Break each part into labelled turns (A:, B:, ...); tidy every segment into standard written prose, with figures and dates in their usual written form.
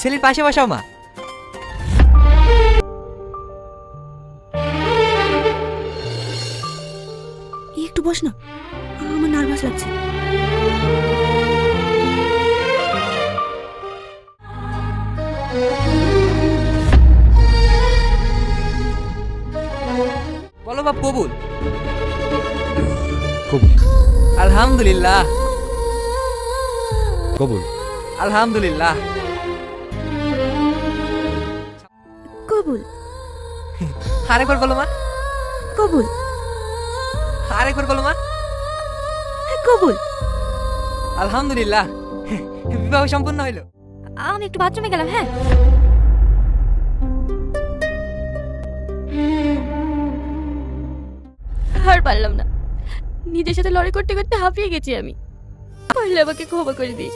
A: ছেলের পাশে বসাও মা।
B: একটু বস না, আমার নার্ভাস লাগছে।
A: বলো বাপ কবুল।
C: কবুল।
A: আলহামদুলিল্লাহ।
C: কবুল।
A: আলহামদুলিল্লাহ।
B: কবুল।
A: আরেকবার বলো মা।
B: কবুল।
A: আরেকবার বলো মা।
B: কবুল।
A: আলহামদুলিল্লাহ, বিবাহ সম্পূর্ণ হইল।
B: আমি একটু বাথরুমে গেলাম। হ্যাঁ, আর পারলাম না, নিজের সাথে লড়াই করতে করতে হাঁপিয়ে গেছি আমি। পারলে আমাকে ক্ষমা করে দিস।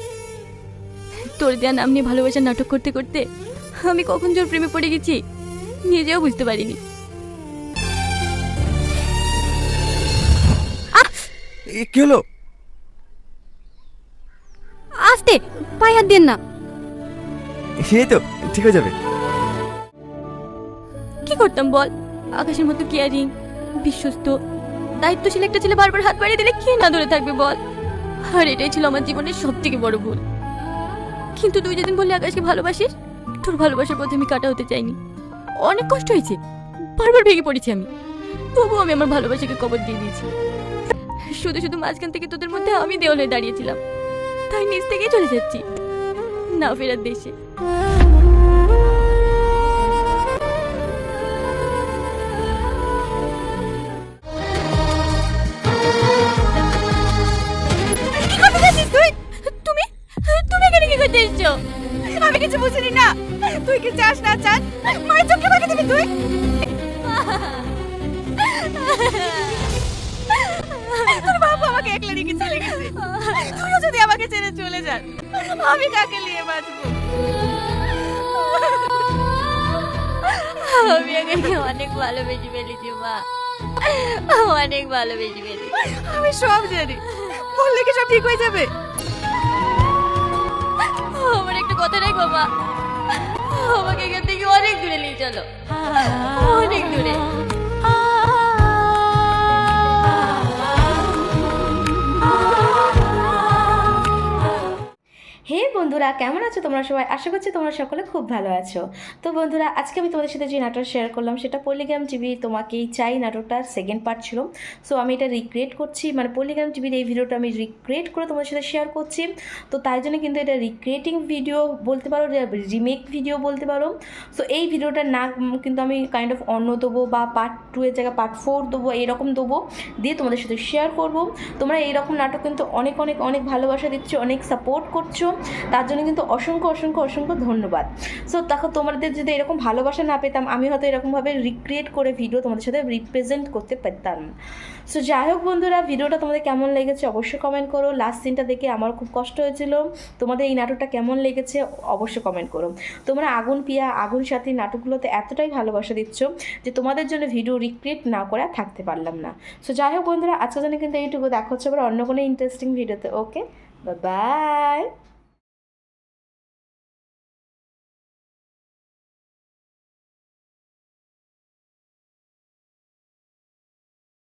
B: তোর দেয়া নাম নিয়ে ভালোবাসার নাটক করতে করতে আমি কখন জোর প্রেমে পড়ে গেছি নিজেও বুঝতে পারিনি।
C: কি হলো?
B: আস্তে, পায়ে হাত দেন না।
C: এই তো ঠিক হয়ে যাবে।
B: কি করতাম বল? আকাশের মতো কেয়ারিং, বিশ্বস্ত, দায়িত্বশীল একটা ছেলে বারবার হাত বাড়িয়ে দিলে কে না ধরে থাকবে বল? আর এটাই ছিল আমার জীবনের সব থেকে বড় ভুল। কিন্তু তুই যেদিন বললি আকাশকে ভালোবাসিস, তোর ভালোবাসার পথে আমি কাটা হতে চাইনি। অনেক কষ্ট হয়েছে, বারবার ভেঙে পড়েছি আমি, তবুও আমি আমার ভালোবাসাকে কবর দিয়ে দিয়েছি। শুধু শুধু মাঝখান থেকে তোদের মধ্যে আমি দেওয়াল হয়ে দাঁড়িয়েছিলাম, তাই নিজ থেকেই চলে যাচ্ছি না ফেরার দেশে। তুমি তুমি এখানে কি করতে এসেছো? আমি কিছু বুঝিনি না। তুই কি চাস না চাস মায়ের চোখে ভাগে দিবি তুই? তোর বাবা আমাকে একলা রেখে চলে গেছে, তুইও যদি আমাকে ছেড়ে চলে যাস আমি কাকে নিয়ে বাঁচবো? আমি এখানে অনেক ভালোবেসে ফেলেছি মা, অনেক ভালোবেসে ফেলেছি। আমি সব জানি, বললে কি সব ঠিক হয়ে যাবে? আমার একটা কথা রাখবো মা, আমাকে এখান থেকে অনেক দূরে নিয়ে চলো, অনেক দূরে।
D: হে বন্ধুরা, কেমন আছো তোমরা সবাই? আশা করছি তোমরা সকলে খুব ভালো আছো। তো বন্ধুরা, আজকে আমি তোমাদের সাথে যে নাটক শেয়ার করলাম সেটা পলিগ্রাম টিভি তোমাকেই চাই নাটকটার সেকেন্ড পার্ট ছিল। সো আমি এটা রিক্রিয়েট করছি, মানে পলিগ্রাম টিভির এই ভিডিওটা আমি রিক্রিয়েট করে তোমাদের সাথে শেয়ার করছি। তো তাই জন্য কিন্তু এটা রিক্রিয়েটিং ভিডিও বলতে পারো, রিমেক ভিডিও বলতে পারো। সো এই ভিডিওটার না কিন্তু আমি কাইন্ড অফ অন্য দেবো বা পার্ট 2 এর জায়গায় পার্ট 4 দেবো, এইরকম দেবো, দিয়ে তোমাদের সাথে শেয়ার করবো। তোমরা এইরকম নাটক কিন্তু অনেক অনেক অনেক ভালোবাসা দিচ্ছ, অনেক সাপোর্ট করছো, তার জন্য কিন্তু অসংখ্য অসংখ্য অসংখ্য ধন্যবাদ। সো দেখো, তোমাদের যদি এরকম ভালোবাসা না পেতাম আমি হয়তো এরকমভাবে রিক্রিয়েট করে ভিডিও তোমাদের সাথে রিপ্রেজেন্ট করতে পারতাম। সো যাই হোক বন্ধুরা, ভিডিওটা তোমাদের কেমন লেগেছে অবশ্যই কমেন্ট করো। লাস্ট সিনটা দেখে আমার খুব কষ্ট হয়েছিল। তোমাদের এই নাটকটা কেমন লেগেছে অবশ্যই কমেন্ট করো। তোমরা আগুন পিয়া, আগুন সাথী নাটকগুলোতে এতটাই ভালোবাসা দিচ্ছ যে তোমাদের জন্য ভিডিও রিক্রিয়েট না করে থাকতে পারলাম না। সো যাই হোক বন্ধুরা, আজকের জন্য কিন্তু এইটুকু। দেখা হচ্ছে আবার অন্য কোনো ইন্টারেস্টিং ভিডিওতে। ওকে, বাই।